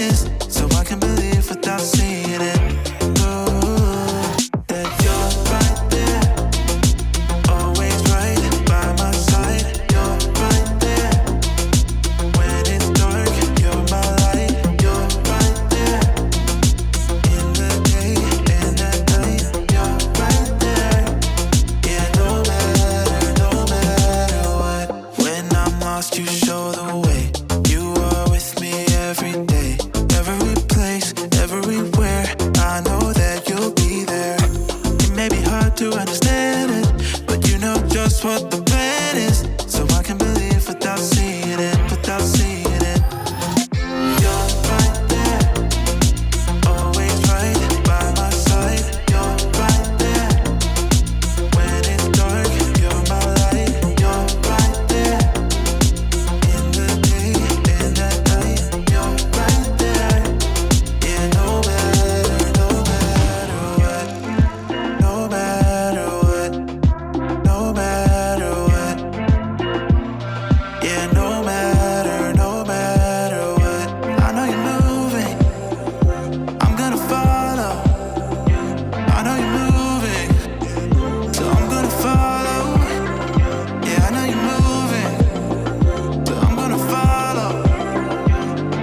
is, so I can believe without seeing it. Ooh, that you're right there, always right by my side. You're right there, when it's dark, you're my light. You're right there, in the day and at night. You're right there, yeah, no matter what. When I'm lost, you show the way. You are with me every day, every place, everywhere. I know that you'll be there. It may be hard to understand it, but you know just what the plan is, so I can believe without seeing it, without seeing it. You're right there, always right by my side. You're right there, when it's dark, you're my light. You're right there, in the day and at night. You're right there, yeah, no matter what, no matter what, no matter what, yeah, no matter what. I know you're moving, I'm gonna follow. I know you're moving, so I'm gonna follow. Yeah, I know you're moving, so I'm gonna follow.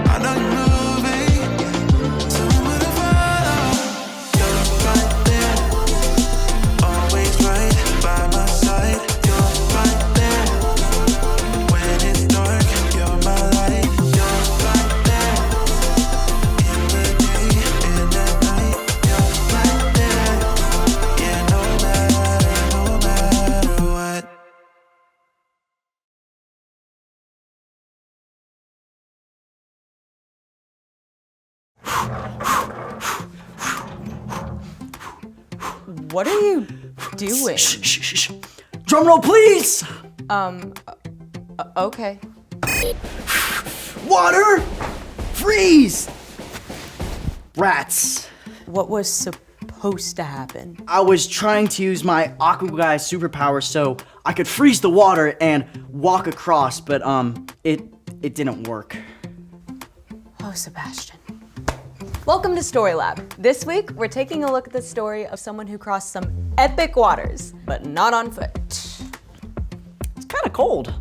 I know you're moving, so I'm gonna follow. You're right there, always right by my side. You're right there, when it's dark, you're my light. You're right there, in the day and at night. You're right there, yeah, no matter what. What are you doing? Shh. Drum roll, please. Okay. Water. Freeze. Rats. What was supposed to happen? I was trying to use my Aqua Guy superpower so I could freeze the water and walk across, but it didn't work. Oh, Sebastian. Welcome to Story Lab. This week, we're taking a look at the story of someone who crossed some epic waters, but not on foot. It's kind of cold.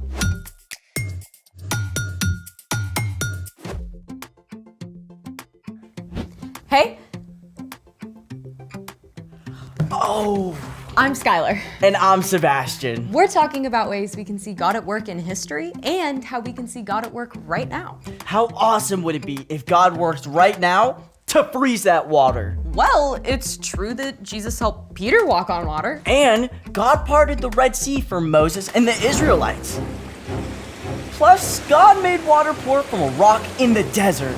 Hey, Oh, I'm Skylar. and I'm Sebastian. We're talking about ways we can see God at work in history and how we can see God at work right now. How awesome would it be if God worked right now to freeze that water? Well, it's true that Jesus helped Peter walk on water. And God parted the Red Sea for Moses and the Israelites. Plus, God made water pour from a rock in the desert.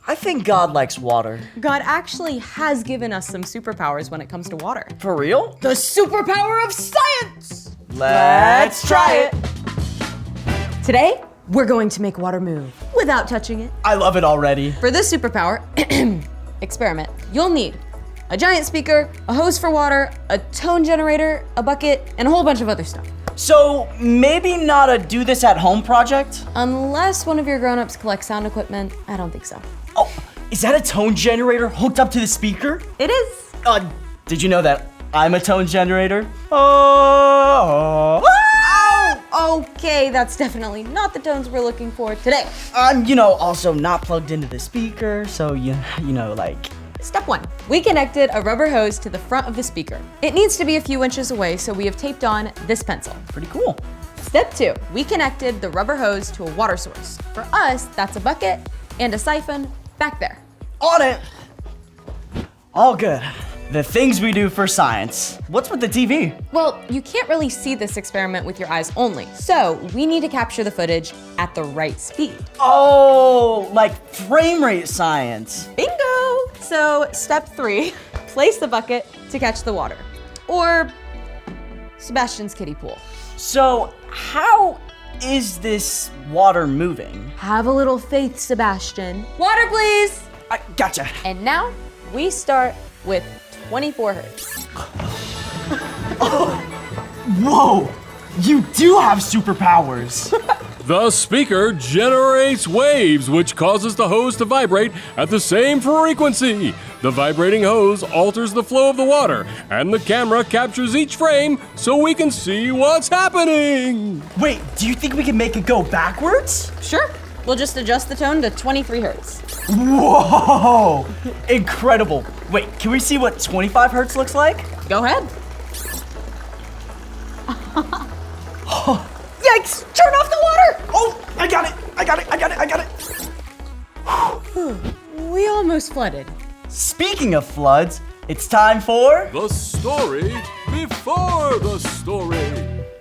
I think God likes water. God actually has given us some superpowers when it comes to water. For real? The superpower of science! Let's try it. Today, we're going to make water move without touching it. I love it already. For this superpower experiment, you'll need a giant speaker, a hose for water, a tone generator, a bucket, and a whole bunch of other stuff. So maybe not a do this at home project? Unless one of your grown-ups collects sound equipment, I don't think so. Oh, is that a tone generator hooked up to the speaker? It is. Did you know that I'm a tone generator? Oh. Okay, that's definitely not the tones we're looking for today. I'm, also not plugged into the speaker, so like. Step 1. We connected a rubber hose to the front of the speaker. It needs to be a few inches away, so we have taped on this pencil. Pretty cool. Step 2. We connected the rubber hose to a water source. For us, that's a bucket and a siphon back there. On it. All good. The things we do for science. What's with the TV? Well, you can't really see this experiment with your eyes only, so we need to capture the footage at the right speed. Oh, like frame rate science. Bingo! So, step 3, place the bucket to catch the water. Or Sebastian's kiddie pool. So, how is this water moving? Have a little faith, Sebastian. Water, please! I gotcha. And now, we start with 24 hertz. Whoa! You do have superpowers! The speaker generates waves, which causes the hose to vibrate at the same frequency. The vibrating hose alters the flow of the water, and the camera captures each frame so we can see what's happening. Wait, do you think we can make it go backwards? Sure. We'll just adjust the tone to 23 hertz. Whoa! Incredible. Wait, can we see what 25 hertz looks like? Go ahead. Yikes! Turn off the water! Oh, I got it! We almost flooded. Speaking of floods, it's time for... The story before the story.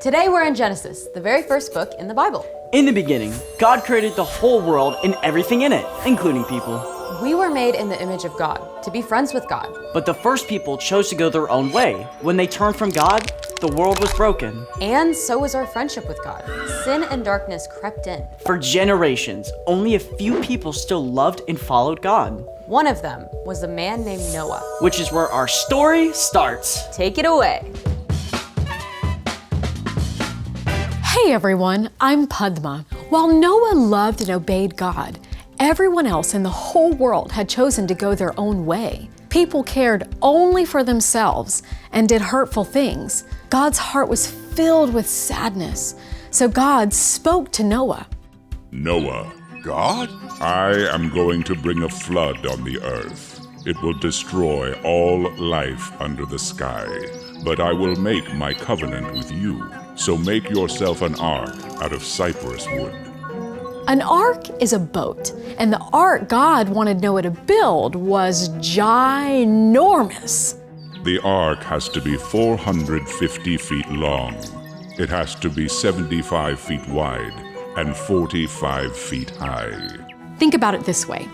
Today we're in Genesis, the very first book in the Bible. In the beginning, God created the whole world and everything in it, including people. We were made in the image of God, to be friends with God. But the first people chose to go their own way. When they turned from God, the world was broken. And so was our friendship with God. Sin and darkness crept in. For generations, only a few people still loved and followed God. One of them was a man named Noah. Which is where our story starts. Take it away. Hey everyone, I'm Padma. While Noah loved and obeyed God, everyone else in the whole world had chosen to go their own way. People cared only for themselves and did hurtful things. God's heart was filled with sadness, so God spoke to Noah. Noah, God? I am going to bring a flood on the earth. It will destroy all life under the sky, but I will make my covenant with you. So make yourself an ark out of cypress wood. An ark is a boat, and the ark God wanted Noah to build was ginormous. The ark has to be 450 feet long. It has to be 75 feet wide and 45 feet high. Think about it this way.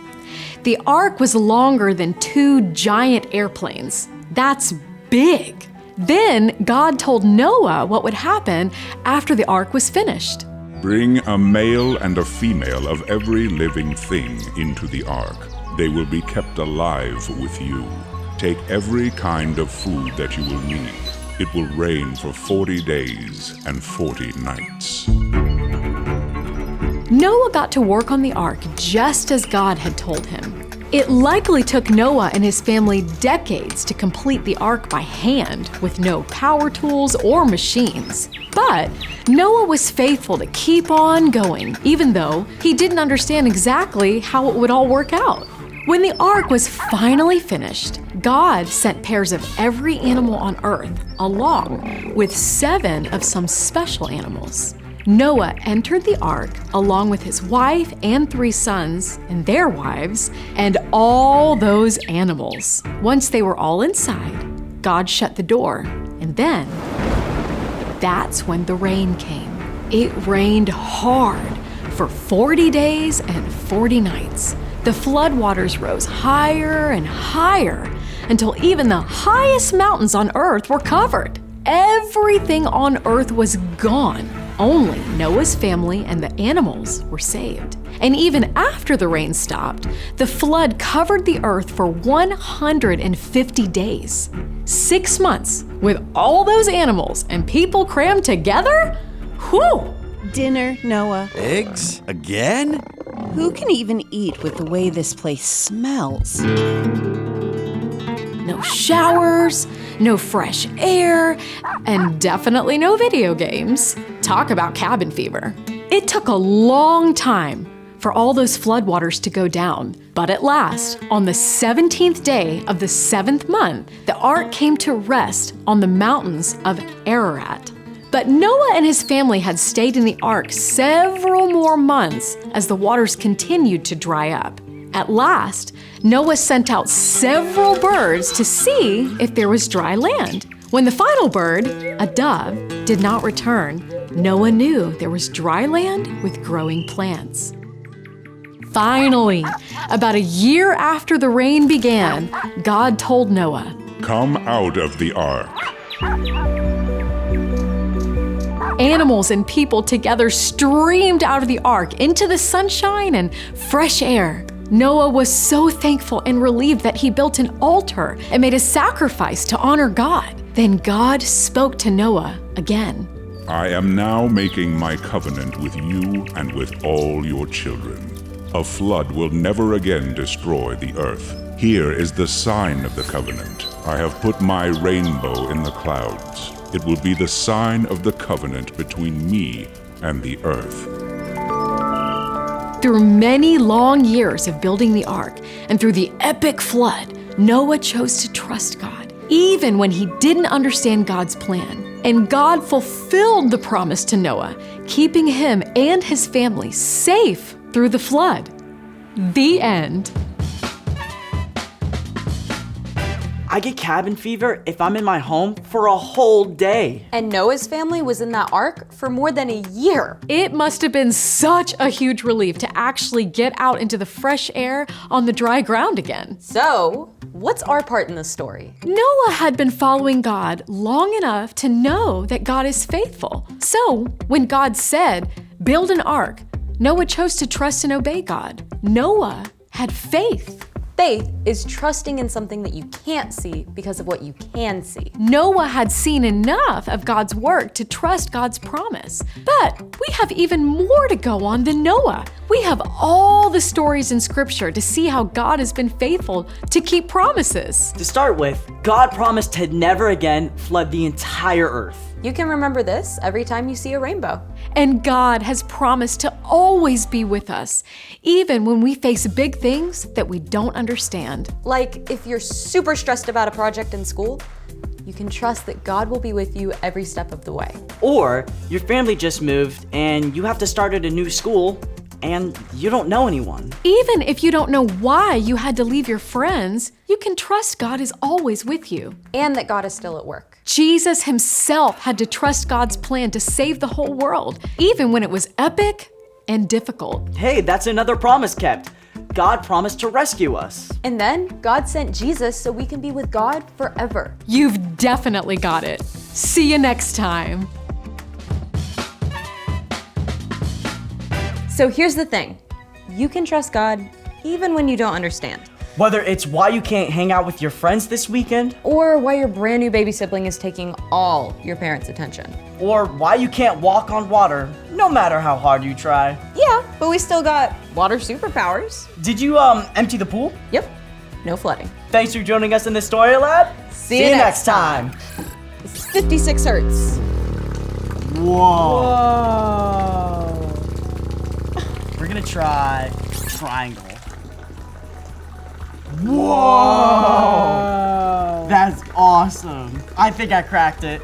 The ark was longer than 2 giant airplanes. That's big. Then God told Noah what would happen after the ark was finished. Bring a male and a female of every living thing into the ark. They will be kept alive with you. Take every kind of food that you will need. It will rain for 40 days and 40 nights. Noah got to work on the ark just as God had told him. It likely took Noah and his family decades to complete the ark by hand with no power tools or machines. But Noah was faithful to keep on going, even though he didn't understand exactly how it would all work out. When the ark was finally finished, God sent pairs of every animal on earth, along with 7 of some special animals. Noah entered the ark along with his wife and 3 sons and their wives and all those animals. Once they were all inside, God shut the door, and then that's when the rain came. It rained hard for 40 days and 40 nights. The floodwaters rose higher and higher until even the highest mountains on earth were covered. Everything on earth was gone. Only Noah's family and the animals were saved. And even after the rain stopped, the flood covered the earth for 150 days. 6 months with all those animals and people crammed together? Whew! Dinner, Noah. Eggs? Again? Who can even eat with the way this place smells? No showers, no fresh air, and definitely no video games. Talk about cabin fever. It took a long time for all those floodwaters to go down, but at last, on the 17th day of the 7th month, the ark came to rest on the mountains of Ararat. But Noah and his family had stayed in the ark several more months as the waters continued to dry up. At last, Noah sent out several birds to see if there was dry land. When the final bird, a dove, did not return, Noah knew there was dry land with growing plants. Finally, about a year after the rain began, God told Noah, Come out of the ark. Animals and people together streamed out of the ark into the sunshine and fresh air. Noah was so thankful and relieved that he built an altar and made a sacrifice to honor God. Then God spoke to Noah again. I am now making my covenant with you and with all your children. A flood will never again destroy the earth. Here is the sign of the covenant. I have put my rainbow in the clouds. It will be the sign of the covenant between me and the earth. Through many long years of building the ark and through the epic flood, Noah chose to trust God, even when he didn't understand God's plan. And God fulfilled the promise to Noah, keeping him and his family safe through the flood. The end. I get cabin fever if I'm in my home for a whole day. And Noah's family was in that ark for more than a year. It must have been such a huge relief to actually get out into the fresh air on the dry ground again. So, what's our part in this story? Noah had been following God long enough to know that God is faithful. So, when God said, "Build an ark," Noah chose to trust and obey God. Noah had faith. Faith is trusting in something that you can't see because of what you can see. Noah had seen enough of God's work to trust God's promise. But we have even more to go on than Noah. We have all the stories in Scripture to see how God has been faithful to keep promises. To start with, God promised to never again flood the entire earth. You can remember this every time you see a rainbow. And God has promised to always be with us, even when we face big things that we don't understand. Like if you're super stressed about a project in school, you can trust that God will be with you every step of the way. Or your family just moved and you have to start at a new school and you don't know anyone. Even if you don't know why you had to leave your friends, you can trust God is always with you. And that God is still at work. Jesus himself had to trust God's plan to save the whole world, even when it was epic and difficult. Hey, that's another promise kept. God promised to rescue us. And then God sent Jesus so we can be with God forever. You've definitely got it. See you next time. So here's the thing. You can trust God even when you don't understand. Whether it's why you can't hang out with your friends this weekend, Or why your brand new baby sibling is taking all your parents' attention. or why you can't walk on water, no matter how hard you try. Yeah, but we still got water superpowers. Did you empty the pool? Yep, no flooding. Thanks for joining us in the Story Lab. See you next time. It's 56 hertz. Whoa. We're gonna try triangle. Whoa! That's awesome. I think I cracked it.